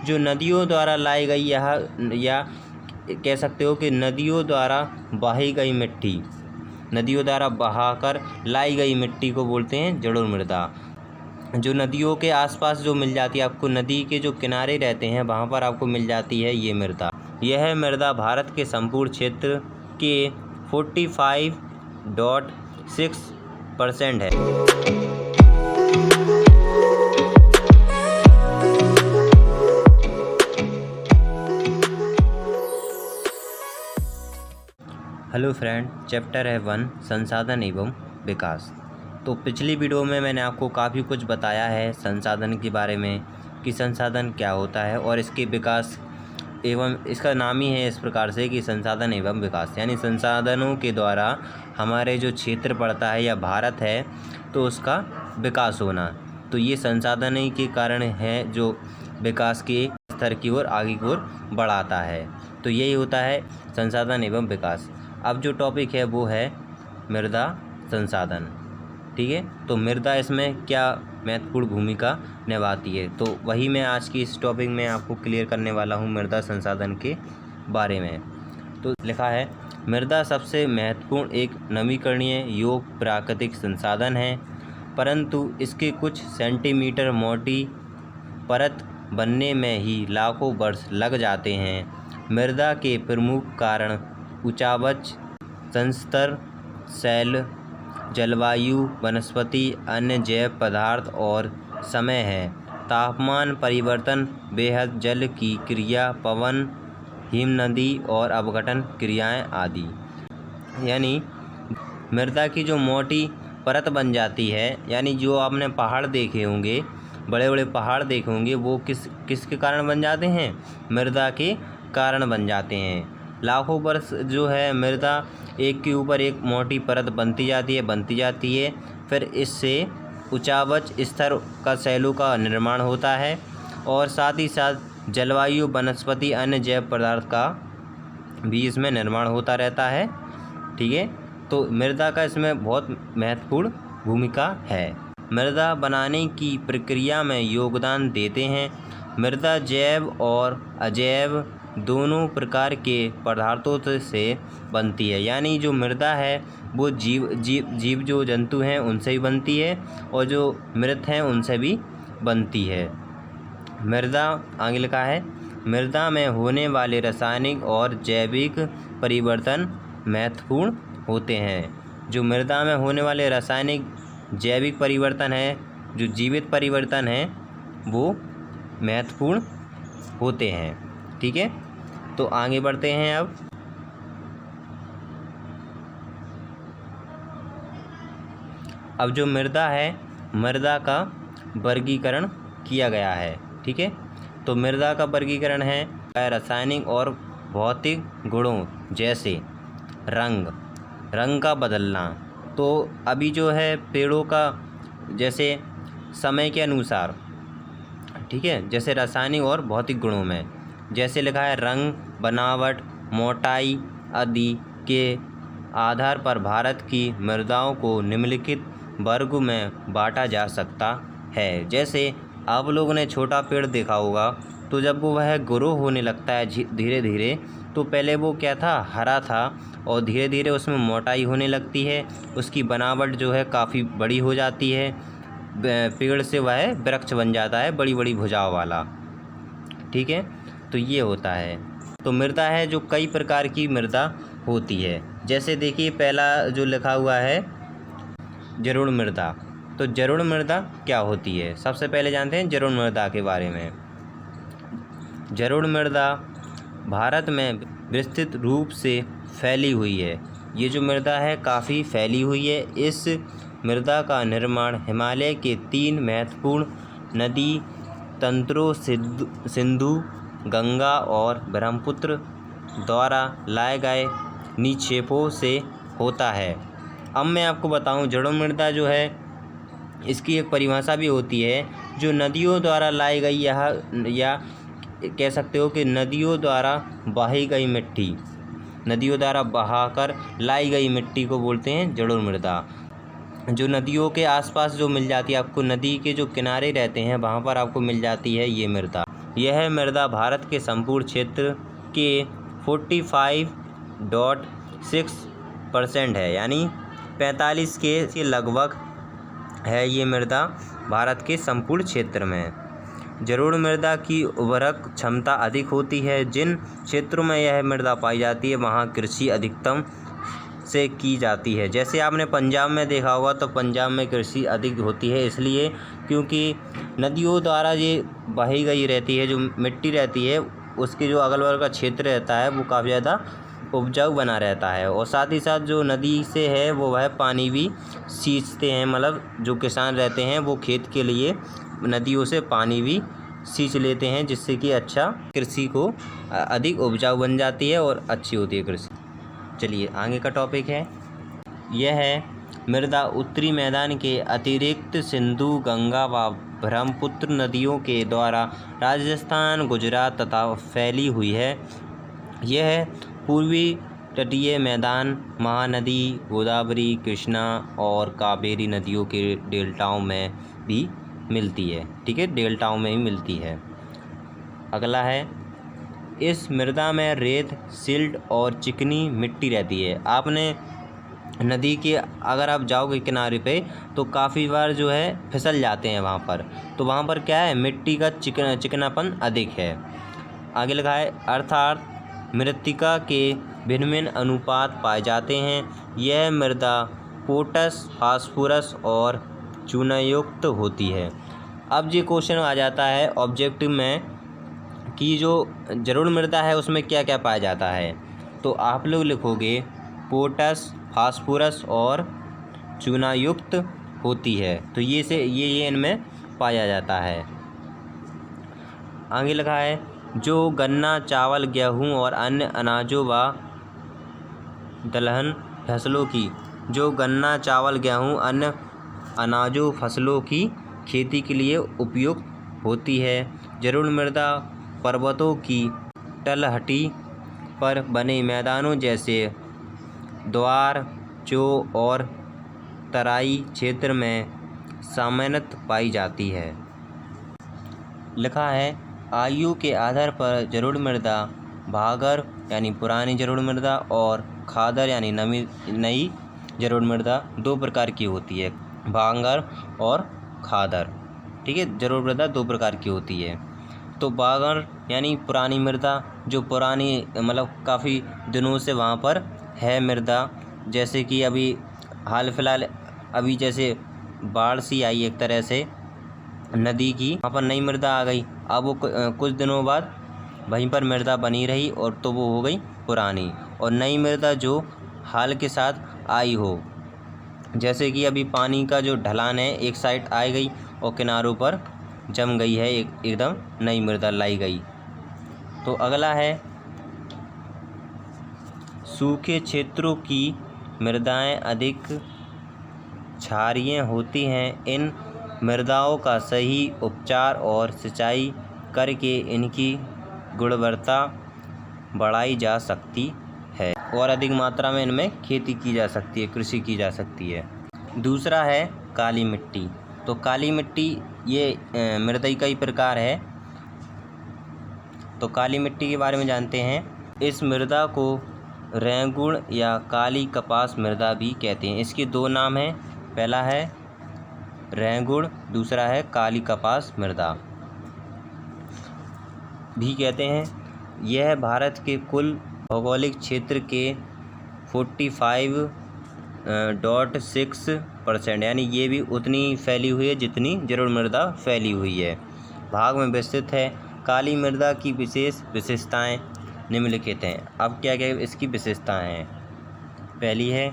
जो नदियों द्वारा लाई गई या कह सकते हो कि नदियों द्वारा बही गई मिट्टी, नदियों द्वारा बहाकर लाई गई मिट्टी को बोलते हैं जलोढ़ मृदा। जो नदियों के आसपास जो मिल जाती है आपको, नदी के जो किनारे रहते हैं वहाँ पर आपको मिल जाती है ये मृदा। यह मृदा भारत के संपूर्ण क्षेत्र के 45.6% है। हेलो फ्रेंड, चैप्टर है 1 संसाधन एवं विकास। तो पिछली वीडियो में मैंने आपको काफ़ी कुछ बताया है संसाधन के बारे में कि संसाधन क्या होता है और इसके विकास एवं इसका नाम ही है इस प्रकार से कि संसाधन एवं विकास, यानी संसाधनों के द्वारा हमारे जो क्षेत्र पड़ता है या भारत है तो उसका विकास होना। तो ये संसाधन ही के कारण है जो विकास के स्तर की ओर आगे की ओर बढ़ाता है। तो यही होता है संसाधन एवं विकास। अब जो टॉपिक है वो है मृदा संसाधन, ठीक है। तो मृदा इसमें क्या महत्वपूर्ण भूमिका निभाती है, तो वही मैं आज की इस टॉपिक में आपको क्लियर करने वाला हूँ मृदा संसाधन के बारे में। तो लिखा है, मृदा सबसे महत्वपूर्ण एक नवीकरणीय योग्य प्राकृतिक संसाधन है, परंतु इसके कुछ सेंटीमीटर मोटी परत बनने में ही लाखों वर्ष लग जाते हैं। मृदा के प्रमुख कारण उच्चावच संस्तर, शैल, जलवायु, वनस्पति, अन्य जैव पदार्थ और समय है। तापमान परिवर्तन, बेहद जल की क्रिया, पवन, हिमनदी और अपघटन क्रियाएं आदि। यानी मृदा की जो मोटी परत बन जाती है, यानी जो आपने पहाड़ देखे होंगे, बड़े बड़े पहाड़ देखे होंगे, वो किसके कारण बन जाते हैं? मृदा के कारण बन जाते हैं। लाखों वर्ष जो है मृदा एक के ऊपर एक मोटी परत बनती जाती है, फिर इससे उच्चावच स्तर का शैलों का निर्माण होता है और साथ ही साथ जलवायु, वनस्पति, अन्य जैव पदार्थ का भी इसमें निर्माण होता रहता है, ठीक है। तो मृदा का इसमें बहुत महत्वपूर्ण भूमिका है। मृदा बनाने की प्रक्रिया में योगदान देते हैं। मृदा जैव और अजैव दोनों प्रकार के पदार्थों से बनती है, यानी जो मृदा है वो जीव जो जंतु हैं उनसे भी बनती है और जो मृत हैं उनसे भी बनती है। मृदा आगे लिखा है, मृदा में होने वाले रासायनिक और जैविक परिवर्तन महत्वपूर्ण होते हैं। जो मृदा में होने वाले रासायनिक जैविक परिवर्तन है, जो जीवित परिवर्तन है, वो महत्वपूर्ण होते हैं, ठीक है। तो आगे बढ़ते हैं। अब जो मृदा है, मृदा का वर्गीकरण किया गया है, ठीक है। तो मृदा का वर्गीकरण है रासायनिक और भौतिक गुणों, जैसे रंग का बदलना। तो अभी जो है पेड़ों का जैसे समय के अनुसार, ठीक है, जैसे रासायनिक और भौतिक गुणों में जैसे लिखा है रंग, बनावट, मोटाई आदि के आधार पर भारत की मृदाओं को निम्नलिखित वर्ग में बांटा जा सकता है। जैसे आप लोगों ने छोटा पेड़ देखा होगा, तो जब वो वह ग्रो होने लगता है धीरे धीरे, तो पहले वो क्या था, हरा था और धीरे धीरे उसमें मोटाई होने लगती है, उसकी बनावट जो है काफ़ी बड़ी हो जाती है, पेड़ से वह वृक्ष बन जाता है बड़ी बड़ी भुजाओं वाला, ठीक है। तो ये होता है। तो मृदा है जो कई प्रकार की मृदा होती है। जैसे देखिए पहला जो लिखा हुआ है जलोढ़ मृदा। तो जलोढ़ मृदा क्या होती है, सबसे पहले जानते हैं जलोढ़ मृदा के बारे में। जलोढ़ मृदा भारत में विस्तृत रूप से फैली हुई है। ये जो मृदा है काफ़ी फैली हुई है। इस मृदा का निर्माण हिमालय के 3 महत्वपूर्ण नदी तंत्रों सिंधु, गंगा और ब्रह्मपुत्र द्वारा लाए गए निक्षेपों से होता है। अब मैं आपको बताऊं, जलोढ़ मृदा जो है इसकी एक परिभाषा भी होती है, जो नदियों द्वारा लाई गई या कह सकते हो कि नदियों द्वारा बही गई मिट्टी, नदियों द्वारा बहाकर लाई गई मिट्टी को बोलते हैं जलोढ़ मृदा। जो नदियों के आसपास जो मिल जाती है आपको, नदी के जो किनारे रहते हैं वहाँ पर आपको मिल जाती है ये मृदा। यह मृदा भारत के संपूर्ण क्षेत्र के 45.6% है, यानी 45 के लगभग है ये मृदा भारत के संपूर्ण क्षेत्र में। जलोढ़ मृदा की उर्वरक क्षमता अधिक होती है। जिन क्षेत्रों में यह मृदा पाई जाती है वहाँ कृषि अधिकतम से की जाती है। जैसे आपने पंजाब में देखा होगा, तो पंजाब में कृषि अधिक होती है, इसलिए क्योंकि नदियों द्वारा ये बही गई रहती है, जो मिट्टी रहती है उसके जो अगल बगल का क्षेत्र रहता है वो काफ़ी ज़्यादा उपजाऊ बना रहता है। और साथ ही साथ जो नदी से है वो वह पानी भी सींचते हैं, मतलब जो किसान रहते हैं वो खेत के लिए नदियों से पानी भी सींच लेते हैं, जिससे कि अच्छा कृषि को अधिक उपजाऊ बन जाती है और अच्छी होती है कृषि। चलिए आगे का टॉपिक है, यह है मृदा उत्तरी मैदान के अतिरिक्त सिंधु, गंगा व ब्रह्मपुत्र नदियों के द्वारा राजस्थान, गुजरात तथा फैली हुई है। यह पूर्वी तटीय मैदान महानदी, गोदावरी, कृष्णा और कावेरी नदियों के डेल्टाओं में भी मिलती है। ठीक है, डेल्टाओं में ही मिलती है। अगला है, इस मृदा में रेत, सिल्ट और चिकनी मिट्टी रहती है। आपने नदी के अगर आप जाओगे किनारे पे तो काफ़ी बार जो है फिसल जाते हैं वहाँ पर, तो वहाँ पर क्या है, मिट्टी का चिकनापन अधिक है। आगे लिखा है, अर्थात मृत्तिका के भिन्न भिन्न अनुपात पाए जाते हैं। यह मृदा पोटस, फास्फोरस और चूनायुक्त होती है। अब ये क्वेश्चन आ जाता है ऑब्जेक्टिव में कि जो जलोढ़ मृदा है उसमें क्या क्या पाया जाता है, तो आप लोग लिखोगे पोटस, फास्फोरस और चूनायुक्त होती है। तो ये इनमें पाया जाता है। आगे लिखा है, जो गन्ना, चावल, गेहूँ और अन्य अनाजों व दलहन फसलों की अन्य अनाजों फसलों की खेती के लिए उपयुक्त होती है। जलोढ़ मृदा पर्वतों की तलहटी पर बने मैदानों जैसे द्वार, चो और तराई क्षेत्र में सामान्यतः पाई जाती है। लिखा है, आयु के आधार पर जलोढ़ मृदा भागर यानी पुरानी जलोढ़ मृदा और खादर यानी नई जलोढ़ मृदा दो प्रकार की होती है, भांगर और खादर। ठीक है, जलोढ़ मृदा दो प्रकार की होती है। तो भागर यानी पुरानी मृदा, जो पुरानी मतलब काफ़ी दिनों से वहाँ पर है मृदा, जैसे कि अभी हाल फिलहाल अभी जैसे बाढ़ सी आई एक तरह से नदी की, वहाँ पर नई मृदा आ गई, अब वो कुछ दिनों बाद वहीं पर मृदा बनी रही और तो वो हो गई पुरानी। और नई मृदा जो हाल के साथ आई हो, जैसे कि अभी पानी का जो ढलान है एक साइड आ गई और किनारों पर जम गई है, एकदम नई मृदा लाई गई। तो अगला है, सूखे क्षेत्रों की मृदाएं अधिक क्षारीय होती हैं। इन मृदाओं का सही उपचार और सिंचाई करके इनकी गुणवत्ता बढ़ाई जा सकती है और अधिक मात्रा में इनमें खेती की जा सकती है, कृषि की जा सकती है। दूसरा है काली मिट्टी। तो काली मिट्टी ये मृदा का ही प्रकार है। तो काली मिट्टी के बारे में जानते हैं। इस मृदा को रैगुड़ या काली कपास मृदा भी कहते हैं। इसके दो नाम हैं, पहला है रैगुड़, दूसरा है काली कपास मृदा भी कहते हैं। यह भारत के कुल भौगोलिक क्षेत्र के 45.6% यानी ये भी उतनी फैली हुई है जितनी जलोढ़ मृदा फैली हुई है, भाग में विस्तृत है। काली मृदा की विशेष विशेषताएं निम्नलिखित हैं। अब क्या क्या इसकी विशेषताएं हैं। पहली है,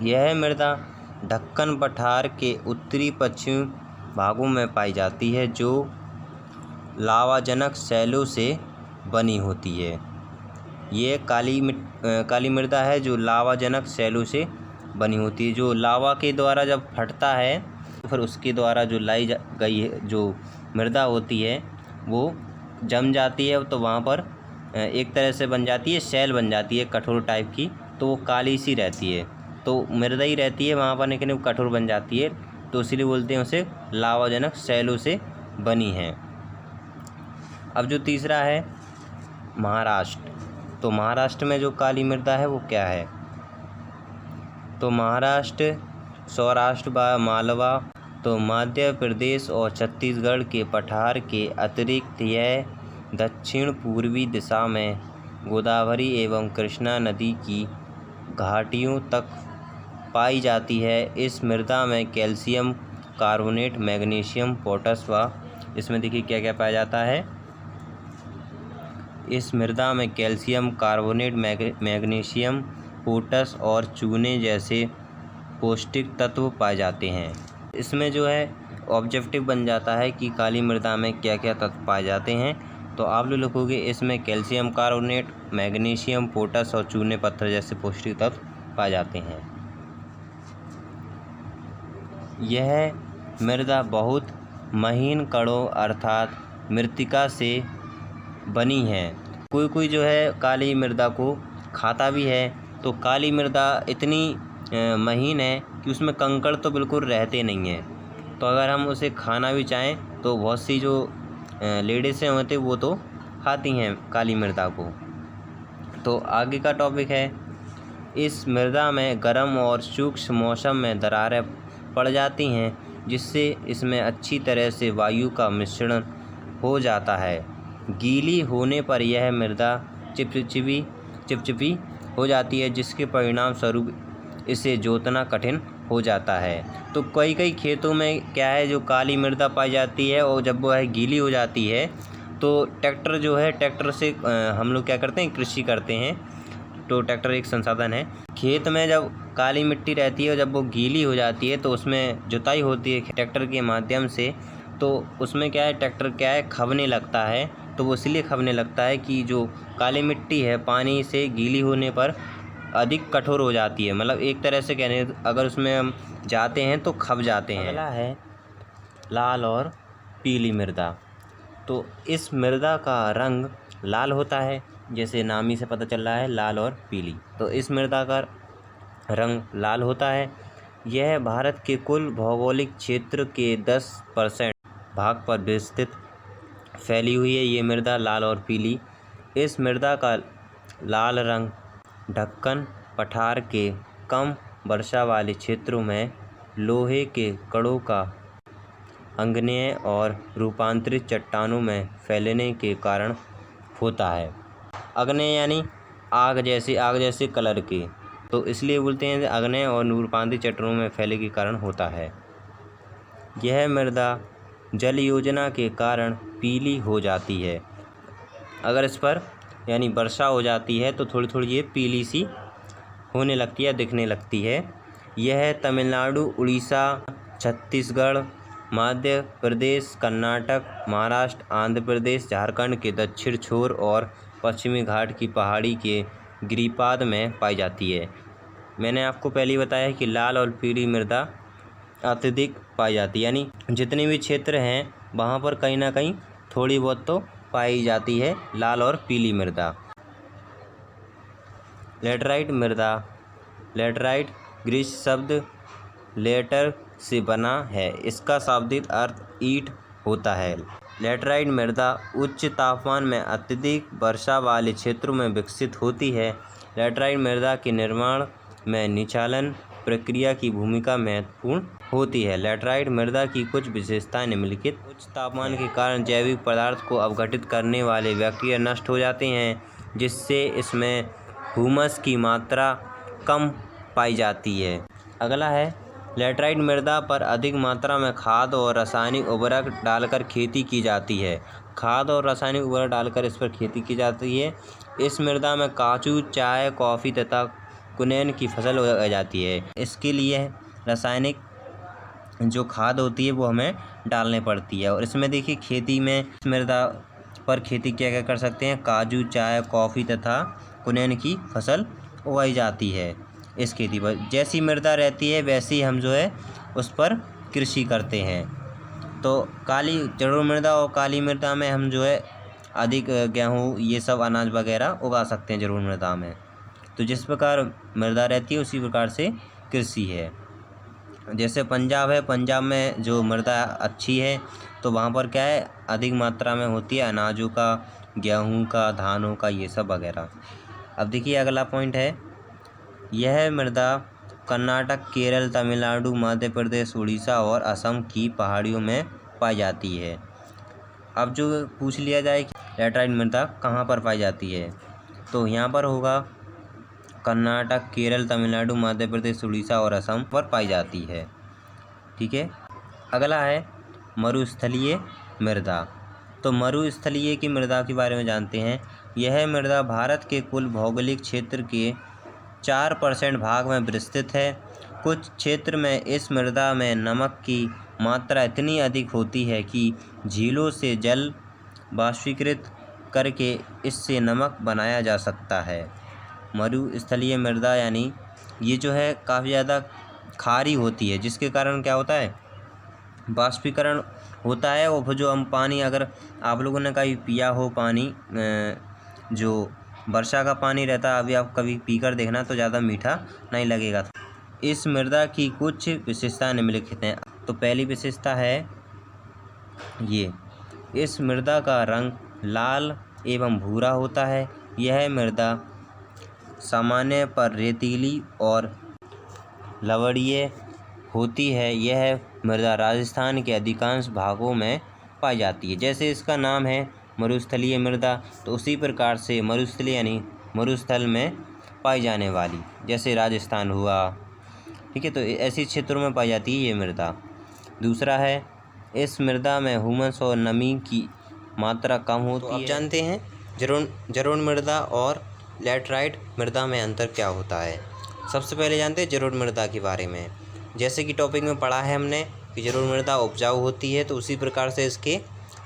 यह मृदा दक्कन पठार के उत्तरी पश्चिमी भागों में पाई जाती है, जो लावाजनक शैलों से बनी होती है। ये काली मृदा है जो लावाजनक शैलों से बनी होती है। जो लावा के द्वारा जब फटता है तो फिर उसके द्वारा जो लाई गई है जो मृदा होती है वो जम जाती है, तो वहाँ पर एक तरह से बन जाती है, शैल बन जाती है कठोर टाइप की, तो वो काली सी रहती है। तो मृदा ही रहती है वहाँ पर लेकिन वो कठोर बन जाती है, तो इसीलिए बोलते हैं उसे लावाजनक शैलों से बनी है। अब जो तीसरा है महाराष्ट्र, तो महाराष्ट्र में जो काली मृदा है वो क्या है? तो महाराष्ट्र, सौराष्ट्र व मालवा, तो मध्य प्रदेश और छत्तीसगढ़ के पठार के अतिरिक्त यह दक्षिण पूर्वी दिशा में गोदावरी एवं कृष्णा नदी की घाटियों तक पाई जाती है। इस मृदा में कैल्शियम कार्बोनेट, मैग्नीशियम, पोटाश व इसमें देखिए क्या क्या पाया जाता है। इस मृदा में कैल्शियम कार्बोनेट, मैग्नीशियम, पोटाश और चूने जैसे पौष्टिक तत्व पाए जाते हैं। इसमें जो है ऑब्जेक्टिव बन जाता है कि काली मृदा में क्या क्या तत्व पाए जाते हैं। तो आप लोग लिखोगे इसमें कैल्शियम कार्बोनेट, मैग्नीशियम, पोटाश और चूने पत्थर जैसे पौष्टिक तत्व पाए जाते हैं। यह मृदा बहुत महीन कणों अर्थात मृत्तिका से बनी है। कोई कोई जो है काली मृदा को खाता भी है। तो काली मृदा इतनी महीन है कि उसमें कंकड़ तो बिल्कुल रहते नहीं हैं। तो अगर हम उसे खाना भी चाहें तो बहुत सी जो लेडीज़ होते वो तो खाती हैं काली मृदा को। तो आगे का टॉपिक है, इस मृदा में गर्म और शुष्क मौसम में दरारें पड़ जाती हैं जिससे इसमें अच्छी तरह से वायु का मिश्रण हो जाता है। गीली होने पर यह मृदा चिपचिपी हो जाती है जिसके परिणाम स्वरूप इसे जोतना कठिन हो जाता है। तो कई कई खेतों में क्या है जो काली मृदा पाई जाती है और जब वह गीली हो जाती है तो ट्रैक्टर जो है, ट्रैक्टर से हम लोग क्या करते हैं, कृषि करते हैं। तो ट्रैक्टर एक संसाधन है। खेत में जब काली मिट्टी रहती है और जब वो गीली हो जाती है तो उसमें जुताई होती है ट्रैक्टर के माध्यम से। तो उसमें क्या है, ट्रैक्टर क्या है, खबने लगता है। तो वो इसलिए खबने लगता है कि जो काली मिट्टी है पानी से गीली होने पर अधिक कठोर हो जाती है। मतलब एक तरह से कहने अगर उसमें हम जाते हैं तो खब जाते हैं। अगला है लाल और पीली मृदा। तो इस मृदा का रंग लाल होता है, जैसे नाम ही से पता चल रहा है, लाल और पीली। तो इस मृदा का रंग लाल होता है। यह भारत के कुल भौगोलिक क्षेत्र के 10% भाग पर विस्तृत फैली हुई है। ये मृदा लाल और पीली। इस मृदा का लाल रंग ढक्कन पठार के कम वर्षा वाले क्षेत्रों में लोहे के कणों का आग्नेय और रूपांतरित चट्टानों में फैलने के कारण होता है। आग्नेय यानी आग जैसे कलर के, तो इसलिए बोलते हैं आग्नेय और रूपांतरित चट्टानों में फैलने के कारण होता है। यह मृदा जल योजना के कारण पीली हो जाती है। अगर इस पर यानी वर्षा हो जाती है तो थोड़ी थोड़ी ये पीली सी होने लगती है, दिखने लगती है। यह तमिलनाडु, उड़ीसा, छत्तीसगढ़, मध्य प्रदेश, कर्नाटक, महाराष्ट्र, आंध्र प्रदेश, झारखंड के दक्षिण छोर और पश्चिमी घाट की पहाड़ी के गिरिपाद में पाई जाती है। मैंने आपको पहले ही बताया कि लाल और पीली मृदा अत्यधिक पाई जाती है, यानी जितने भी क्षेत्र हैं वहाँ पर कहीं ना कहीं थोड़ी बहुत तो पाई जाती है लाल और पीली मृदा। लेटराइट मृदा। लेटराइट ग्रीक शब्द लेटर से बना है। इसका शाब्दिक अर्थ ईंट होता है। लेटराइट मृदा उच्च तापमान में अत्यधिक वर्षा वाले क्षेत्रों में विकसित होती है। लेटराइट मृदा के निर्माण में निचालन प्रक्रिया की भूमिका महत्वपूर्ण होती है। लेटराइट मृदा की कुछ विशेषताएं निम्नलिखित। उच्च तापमान के कारण जैविक पदार्थ को अवघटित करने वाले बैक्टीरिया नष्ट हो जाते हैं, जिससे इसमें ह्यूमस की मात्रा कम पाई जाती है। अगला है लेटराइट मृदा पर अधिक मात्रा में खाद और रासायनिक उर्वरक डालकर खेती की जाती है। खाद और रासायनिक उर्वरक डालकर इस पर खेती की जाती है। इस मृदा में काजू, चाय, कॉफ़ी तथा कुनैन की फसल उगाई जाती है। इसके लिए रासायनिक जो खाद होती है वो हमें डालने पड़ती है। और इसमें देखिए खेती में इस मृदा पर खेती क्या क्या कर सकते हैं, काजू, चाय, कॉफ़ी तथा कुनैन की फसल उगाई जाती है। इस खेती पर जैसी मृदा रहती है वैसी हम जो है उस पर कृषि करते हैं। तो काली जलोढ़ मृदा और काली मृदा में हम जो है अधिक गेहूँ ये सब अनाज वगैरह उगा सकते हैं जलोढ़ मृदा में। तो जिस प्रकार मृदा रहती है उसी प्रकार से कृषि है। जैसे पंजाब है, पंजाब में जो मृदा अच्छी है तो वहाँ पर क्या है, अधिक मात्रा में होती है अनाजों का, गेहूँ का, धानों का, ये सब वगैरह। अब देखिए अगला पॉइंट है, यह मृदा कर्नाटक, केरल, तमिलनाडु, मध्य प्रदेश, उड़ीसा और असम की पहाड़ियों में पाई जाती है। अब जो पूछ लिया जाए कि लैटराइट मृदा कहाँ पर पाई जाती है, तो यहाँ पर होगा कर्नाटक, केरल, तमिलनाडु, मध्य प्रदेश, उड़ीसा और असम पर पाई जाती है। ठीक है। अगला है मरुस्थलीय मृदा। तो मरुस्थलीय की मृदा के बारे में जानते हैं। यह मृदा भारत के कुल भौगोलिक क्षेत्र के 4% भाग में विस्तृत है। कुछ क्षेत्र में इस मृदा में नमक की मात्रा इतनी अधिक होती है कि झीलों से जल वाष्पीकृत करके इससे नमक बनाया जा सकता है। मरुस्थलीय मृदा यानी ये जो है काफ़ी ज़्यादा खारी होती है, जिसके कारण क्या होता है, वाष्पीकरण होता है। और फिर जो हम पानी, अगर आप लोगों ने कभी पिया हो पानी, जो वर्षा का पानी रहता है, अभी आप कभी पीकर देखना तो ज़्यादा मीठा नहीं लगेगा। इस मृदा की कुछ विशेषताएं निम्नलिखित हैं। तो पहली विशेषता है ये, इस मृदा का रंग लाल एवं भूरा होता है। यह मृदा सामान्य पर रेतीली और लवणीय होती है। यह मृदा राजस्थान के अधिकांश भागों में पाई जाती है। जैसे इसका नाम है मरुस्थलीय मृदा, तो उसी प्रकार से मरुस्थलीय यानी मरुस्थल में पाई जाने वाली, जैसे राजस्थान हुआ। ठीक है, तो ऐसी क्षेत्रों में पाई जाती है ये मृदा। दूसरा है, इस मृदा में ह्यूमस और नमी की मात्रा कम होती है। तो आप जानते हैं जलोढ़ मृदा और लैटराइट मृदा में अंतर क्या होता है। सबसे पहले जानते हैं जलोढ़ मृदा के बारे में। जैसे कि टॉपिक में पढ़ा है हमने कि जलोढ़ मृदा उपजाऊ होती है, तो उसी प्रकार से इसके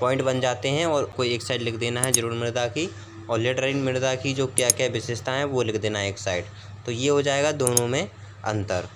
पॉइंट बन जाते हैं और कोई एक साइड लिख देना है जलोढ़ मृदा की, और लैटराइट मृदा की जो क्या क्या विशेषताएं हैं वो लिख देना है एक साइड। तो ये हो जाएगा दोनों में अंतर।